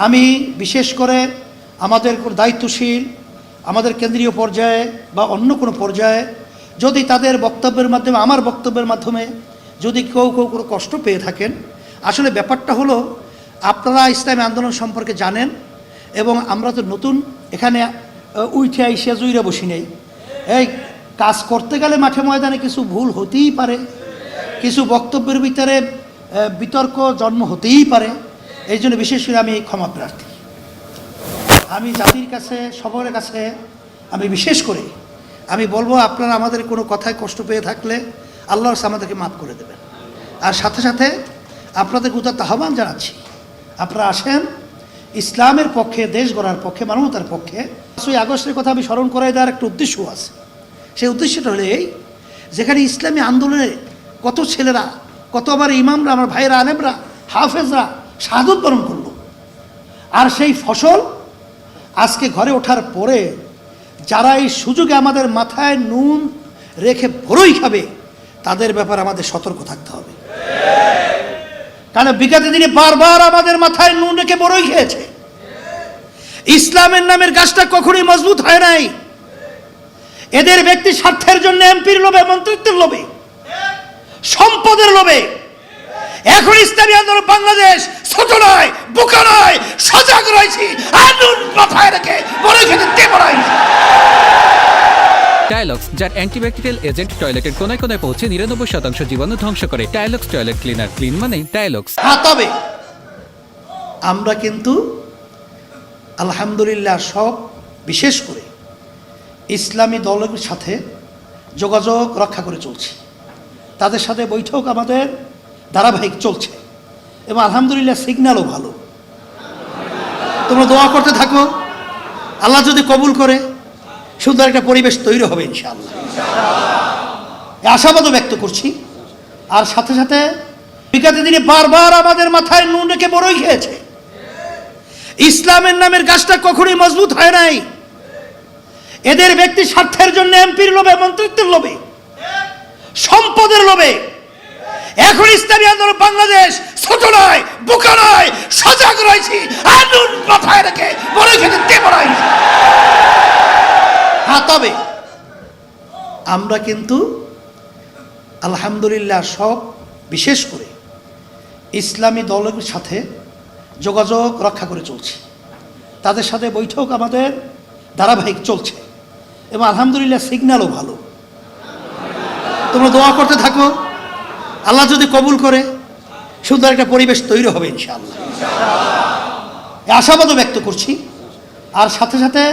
আমি বিশেষ করে আমাদের দায়িত্বশীল আমাদের কেন্দ্রীয় পর্যায়ে বা অন্য কোনো পর্যায়ে যদি তাদের বক্তব্যের মাধ্যমে আমার বক্তব্যের মাধ্যমে যদি কেউ কোনো কষ্ট পেয়ে থাকেন, আসলে ব্যাপারটা হলো আপনারা ইসলামী আন্দোলন সম্পর্কে জানেন এবং আমরা তো নতুন এখানে উঠে আইসে জুইরা বসি নেই। এই কাজ করতে গেলে মাঠে ময়দানে কিছু ভুল হতেই পারে, কিছু বক্তব্যের ভিতরে বিতর্ক জন্ম হতেই পারে। এই জন্য বিশেষ করে আমি ক্ষমা প্রার্থী। আমি জাতির কাছে সবার কাছে আমি বিশেষ করে আমি বলবো, আপনারা আমাদের কোনো কথায় কষ্ট পেয়ে থাকলে আল্লাহর কাছে আমাদেরকে মাফ করে দেবেন। আর সাথে সাথে আপনাদের উদাত্ত আহ্বান জানাচ্ছি, আপনারা আসেন ইসলামের পক্ষে, দেশ গড়ার পক্ষে, মানবতার পক্ষে। 5ই আগস্টের কথা আমি স্মরণ করাই দেওয়ার একটা উদ্দেশ্য আছে। সেই উদ্দেশ্যটা হলো এই, যেখানে ইসলামী আন্দোলনে কত ছেলেরা, কত আমার ইমামরা, আমার ভাইয়েরা, আলেমরা, হাফেজরা শাহাদত বরণ করল, আর সেই ফসল আজকে ঘরে ওঠার পরে যারা এই সুযোগে আমাদের মাথায় নুন রেখে বড়ই খাবে, তাদের ব্যাপারে আমাদের সতর্ক থাকতে হবে। কারণ বিগত দিনে বারবার আমাদের মাথায় নুন রেখে বড়ই খেয়েছে। ইসলামের নামের গাছটা কখনোই মজবুত হয় নাই। এদের ব্যক্তি স্বার্থের জন্য, এমপির লোভে, মন্ত্রিত্বের লোভে, সম্পদের লোভে এখন ইসলামী আন্দোলন বাংলাদেশ ছোট নয়, বোকা নয়, সজাগ রয়েছি। আনুন মাথায় রেখে বড়ই খেতে দেবরাই। টাইলক্স, যার অ্যান্টিব্যাকটেরিয়াল এজেন্ট টয়লেটের কোনায় কোনায় পৌঁছে 99% জীবাণু ধ্বংস করে। টাইলক্স টয়লেট ক্লিনার, ক্লিন মানে টাইলক্স। তবে আমরা কিন্তু আলহামদুলিল্লাহ সব বিশেষ করে ইসলামী দলের সাথে যোগাযোগ রক্ষা করে চলছি। তাদের সাথে বৈঠক আমাদের ধারাবাহিক চলছে এবং আলহামদুলিল্লাহ সিগন্যালও ভালো। তোমরা দোয়া করতে থাকো, আল্লাহ যদি কবুল করে সুন্দর একটা পরিবেশ তৈরি হবে ইনশাআল্লাহ, আশাবাদও ব্যক্ত করছি। আর সাথে সাথে বিগত দিনে বারবার আমাদের মাথায় নুন রেখে বড়ই খেয়েছে। ইসলামের নামের গাছটা কখনোই মজবুত হয় নাই। এদের ব্যক্তি স্বার্থের জন্য, এমপির লোভে, মন্ত্রিত্বের লোভে, সম্পদের লোভে এখন ইসলামী আন্দোলন বাংলাদেশ ছোট নয়, বোকা নয়, সজাগ রয়েছি। আনুন মাথায় রেখে বড়ই খেতে দেবরাই। তবে আমরা কিন্তু আলহামদুলিল্লাহ সব বিশেষ করে ইসলামী দলের সাথে যোগাযোগ রক্ষা করে চলছি। তাদের সাথে বৈঠক আমাদের ধারাবাহিক চলছে এবং আলহামদুলিল্লাহ সিগন্যালও ভালো। তোমরা দোয়া করতে থাকো, আল্লাহ যদি কবুল করে সুন্দর একটা পরিবেশ তৈরি হবে ইনশাআল্লাহ, আশাবাদও ব্যক্ত করছি। আর সাথে সাথে